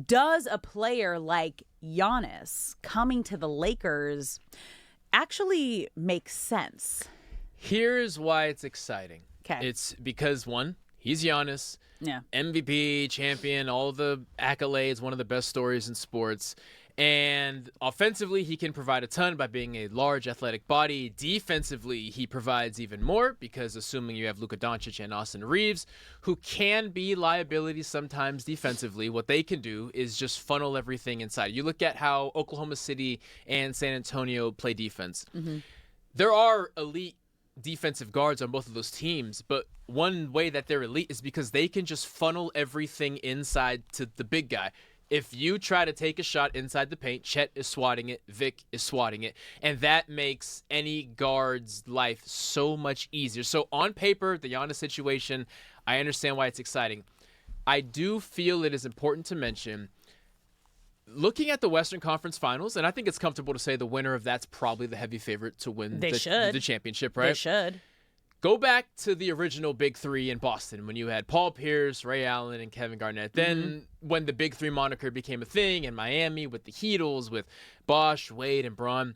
does a player like Giannis coming to the Lakers actually make sense? Here's why it's exciting. Okay. It's because, one, he's Giannis, Yeah. MVP, champion, all the accolades, one of the best stories in sports. And offensively, he can provide a ton by being a large athletic body. Defensively, he provides even more because assuming you have Luka Doncic and Austin Reaves, who can be liabilities sometimes defensively, what they can do is just funnel everything inside. You look at how Oklahoma City and San Antonio play defense. Mm-hmm. There are elite defensive guards on both of those teams, but one way that they're elite is because they can just funnel everything inside to the big guy. If you try to take a shot inside the paint, Chet is swatting it, Vic is swatting it, and that makes any guard's life so much easier. So on paper, the Giannis situation, I understand why it's exciting. I do feel it is important to mention, looking at the Western Conference Finals, and I think it's comfortable to say the winner of that's probably the heavy favorite to win the championship, right? They should. Go back to the original Big Three in Boston when you had Paul Pierce, Ray Allen, and Kevin Garnett. Then when the Big Three moniker became a thing in Miami with the Heatles, with Bosh, Wade, and Braun.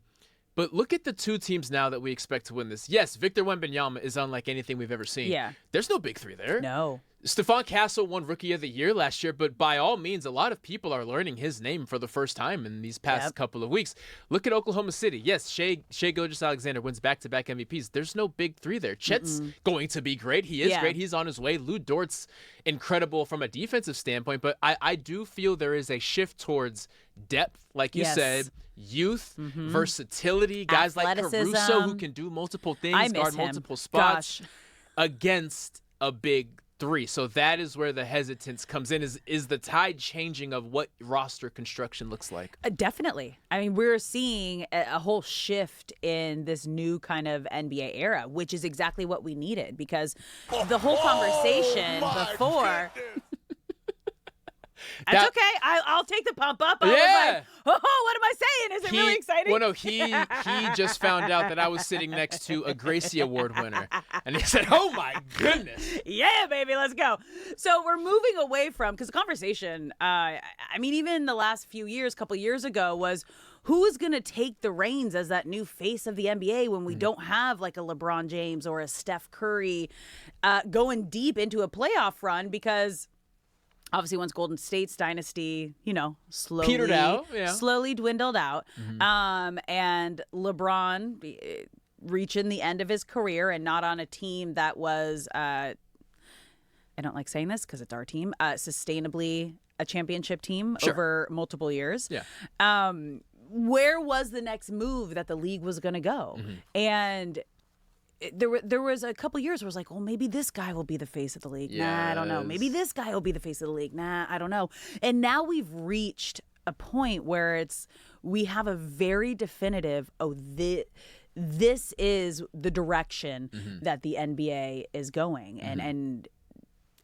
But look at the two teams now that we expect to win this. Yes, Victor Wembanyama is unlike anything we've ever seen. Yeah. There's no Big Three there. No. Stephon Castle won Rookie of the Year last year, but by all means, a lot of people are learning his name for the first time in these past couple of weeks. Look at Oklahoma City. Yes, Shai Gilgeous-Alexander wins back-to-back MVPs. There's no Big Three there. Chet's going to be great. He is great. He's on his way. Lou Dort's incredible from a defensive standpoint, but I do feel there is a shift towards depth, like you said, youth, versatility, guys like Caruso who can do multiple things, guard multiple spots against a Big Three. So that is where the hesitance comes in, is the tide changing of what roster construction looks like. Definitely. I mean, we're seeing a whole shift in this new kind of NBA era, which is exactly what we needed, because the whole conversation before... That's okay. I'll take the pump up. I was like, oh, what am I saying? Is it really exciting? Well, no, he just found out that I was sitting next to a Gracie Award winner. And he said, oh, my goodness. Yeah, baby, let's go. So we're moving away from, because the conversation, I mean, even the last few years, couple years ago, was who is going to take the reins as that new face of the NBA when we don't have like a LeBron James or a Steph Curry going deep into a playoff run, because obviously once Golden State's dynasty, slowly petered out, slowly dwindled out, and LeBron reaching the end of his career and not on a team that was, I don't like saying this because it's our team, sustainably a championship team over multiple years. Yeah. Where was the next move that the league was going to go? And there was a couple years where it was like, well, maybe this guy will be the face of the league. Nah, I don't know. Maybe this guy will be the face of the league. Nah, I don't know. And now we've reached a point where we have a very definitive, this is the direction that the NBA is going. And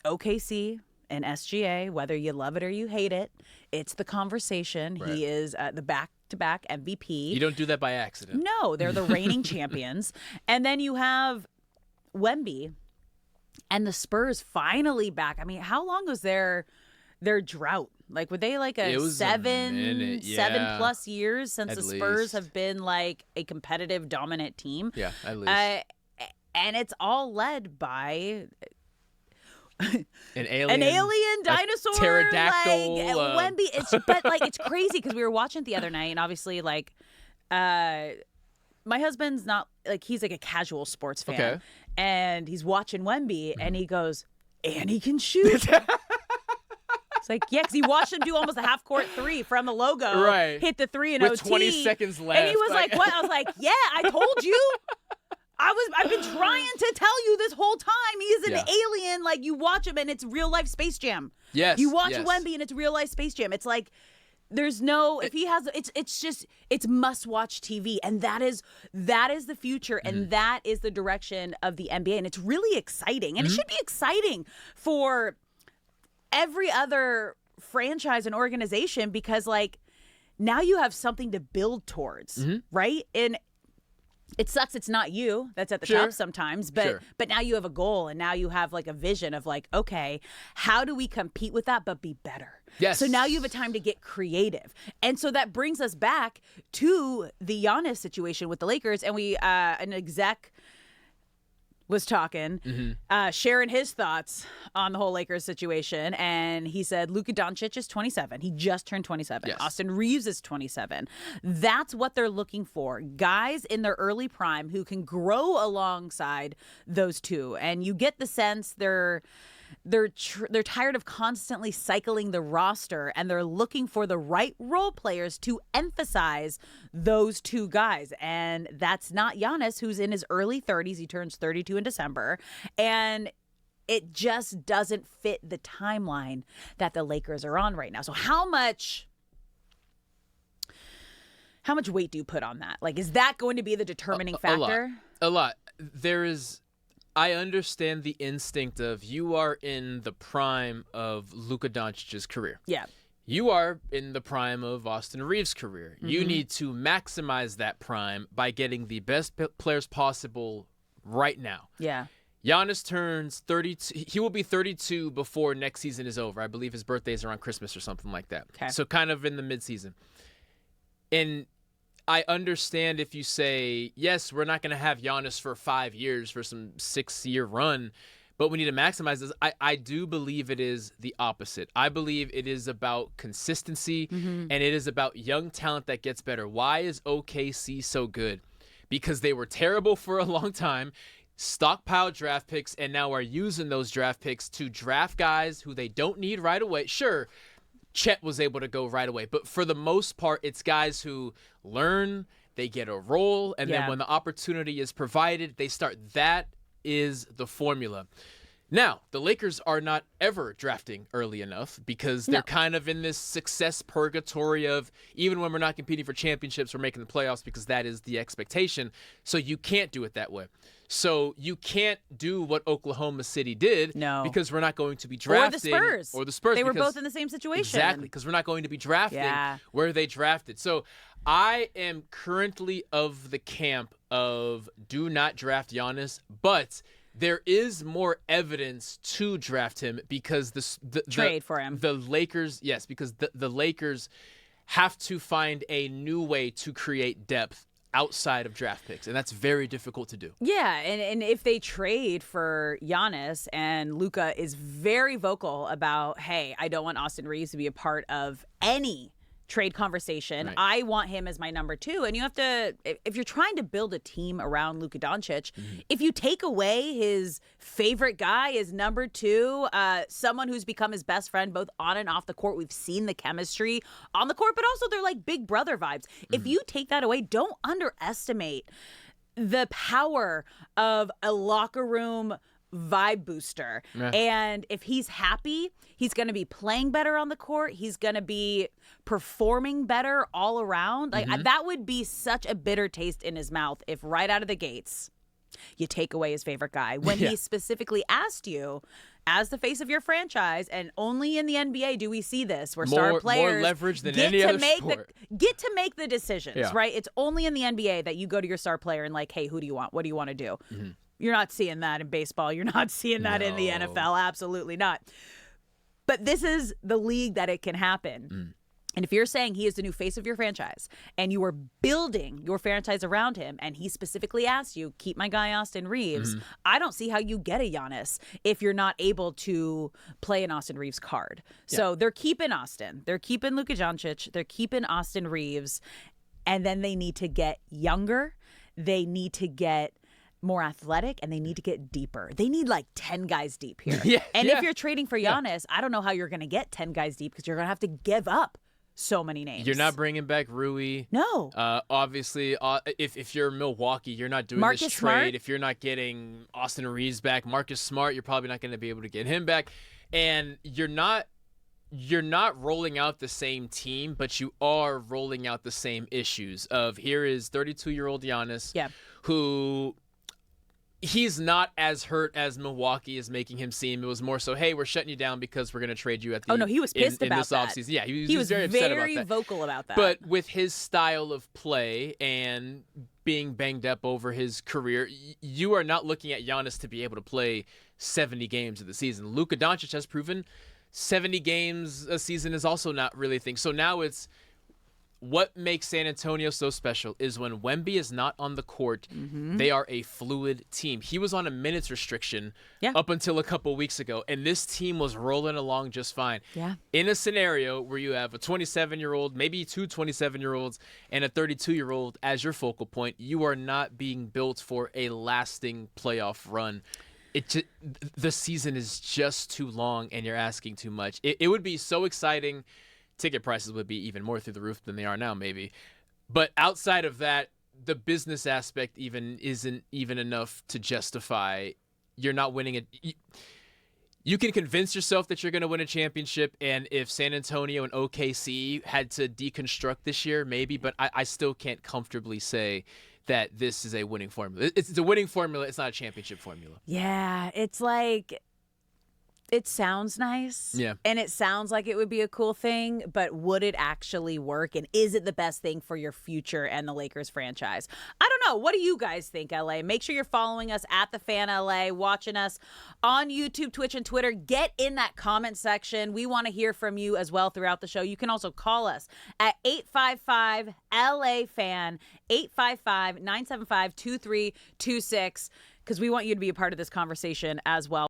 OKC and SGA, whether you love it or you hate it, it's the conversation. Right. He is the back-to-back MVP. You don't do that by accident. No, they're the reigning champions. And then you have Wemby and the Spurs finally back. I mean, how long was their drought? Like, were they like a 7+ years since the Spurs have been like a competitive, dominant team? Yeah, at least. And it's all led by an alien dinosaur, pterodactyl, Wemby. But it's crazy because we were watching it the other night, and obviously my husband's not he's like a casual sports fan, and he's watching Wemby, and he goes, and he can shoot. It's like, yeah, because he watched him do almost a half-court three from the logo, hit the three in with OT. 20 seconds left. And he was like, what? I was like, yeah, I told you. I've been trying to tell you this whole time. He's an alien. Like, you watch him and it's real life Space Jam. Yes. You watch Wemby and it's real life Space Jam. It's like there's no if he has it's must watch TV, and that is the future, and that is the direction of the NBA, and it's really exciting, and it should be exciting for every other franchise and organization, because now you have something to build towards, right? And it sucks it's not you that's at the top sometimes, but now you have a goal, and now you have a vision of okay, how do we compete with that but be better? Yes. So now you have a time to get creative. And so that brings us back to the Giannis situation with the Lakers. And an exec was talking, sharing his thoughts on the whole Lakers situation. And he said, Luka Doncic is 27. He just turned 27. Yes. Austin Reaves is 27. That's what they're looking for. Guys in their early prime who can grow alongside those two. And you get the sense they're tired of constantly cycling the roster, and they're looking for the right role players to emphasize those two guys. And that's not Giannis, who's in his early 30s. He turns 32 in December. And it just doesn't fit the timeline that the Lakers are on right now. So how much weight do you put on that? Like, is that going to be the determining factor? A lot. I understand the instinct of you are in the prime of Luka Doncic's career. Yeah. You are in the prime of Austin Reaves' career. You need to maximize that prime by getting the best players possible right now. Yeah. Giannis turns 32. He will be 32 before next season is over. I believe his birthday is around Christmas or something like that. Okay. So kind of in the midseason. And I understand if you say, yes, we're not going to have Giannis for 5 years for some 6-year run, but we need to maximize this. I do believe it is the opposite. I believe it is about consistency, and it is about young talent that gets better. Why is OKC so good? Because they were terrible for a long time, stockpiled draft picks, and now are using those draft picks to draft guys who they don't need right away. Sure, Chet was able to go right away. But for the most part, it's guys who learn, they get a role, and then when the opportunity is provided, they start. That is the formula. Now, the Lakers are not ever drafting early enough because they're kind of in this success purgatory of even when we're not competing for championships, we're making the playoffs because that is the expectation. So you can't do it that way. So you can't do what Oklahoma City did because we're not going to be drafting. Or the Spurs. They were both in the same situation. Exactly, because we're not going to be drafting where they drafted. So I am currently of the camp of do not draft Giannis, but there is more evidence to draft him because the trade for him. The Lakers, yes, because the Lakers have to find a new way to create depth outside of draft picks, and that's very difficult to do. Yeah, and if they trade for Giannis, and Luka is very vocal about, hey, I don't want Austin Reaves to be a part of any trade conversation. Right. I want him as my number 2. And you have to, if you're trying to build a team around Luka Doncic, if you take away his favorite guy as number 2, someone who's become his best friend both on and off the court, we've seen the chemistry on the court, but also they're like big brother vibes. If you take that away, don't underestimate the power of a locker room vibe booster. And if he's happy, he's going to be playing better on the court. He's going to be performing better all around. Like that would be such a bitter taste in his mouth if right out of the gates you take away his favorite guy when he specifically asked you as the face of your franchise. And only in the NBA do we see this where star players more leverage than any other sport. Get to make the decisions, right? It's only in the NBA that you go to your star player and like, hey, who do you want? What do you want to do? You're not seeing that in baseball. You're not seeing that in the NFL. Absolutely not. But this is the league that it can happen. And if you're saying he is the new face of your franchise and you are building your franchise around him and he specifically asks you, keep my guy Austin Reaves, I don't see how you get a Giannis if you're not able to play an Austin Reaves card. So they're keeping Austin. They're keeping Luka Doncic. They're keeping Austin Reaves. And then they need to get younger. They need to get more athletic, and they need to get deeper. They need like 10 guys deep here. If you're trading for Giannis, I don't know how you're going to get 10 guys deep because you're going to have to give up so many names. You're not bringing back Rui. No. Obviously, if you're Milwaukee, you're not doing Marcus this trade. Smart. If you're not getting Austin Reaves back, Marcus Smart, you're probably not going to be able to get him back. And you're not rolling out the same team, but you are rolling out the same issues of here is 32-year-old Giannis who he's not as hurt as Milwaukee is making him seem. It was more so, hey, we're shutting you down because we're going to trade you at the Oh, no, he was pissed in about this that. offseason. Yeah, he was very upset about that. Very vocal about that. But with his style of play and being banged up over his career, you are not looking at Giannis to be able to play 70 games of the season. Luka Doncic has proven 70 games a season is also not really a thing. So now it's what makes San Antonio so special is when Wemby is not on the court, they are a fluid team. He was on a minutes restriction up until a couple weeks ago, and this team was rolling along just fine. Yeah. In a scenario where you have a 27-year-old, maybe two 27-year-olds, and a 32-year-old as your focal point, you are not being built for a lasting playoff run. The season is just too long, and you're asking too much. It would be so exciting. Ticket prices would be even more through the roof than they are now, maybe. But outside of that, the business aspect even isn't even enough to justify you're not winning it. You can convince yourself that you're going to win a championship, and if San Antonio and OKC had to deconstruct this year, maybe, but I still can't comfortably say that this is a winning formula. It's a winning formula. It's not a championship formula. Yeah, it's like... It sounds nice. Yeah. And it sounds like it would be a cool thing, but would it actually work? And is it the best thing for your future and the Lakers franchise? I don't know. What do you guys think, LA? Make sure you're following us at The Fan LA, watching us on YouTube, Twitch, and Twitter. Get in that comment section. We want to hear from you as well throughout the show. You can also call us at 855-LA-FAN, 855-975-2326, because we want you to be a part of this conversation as well.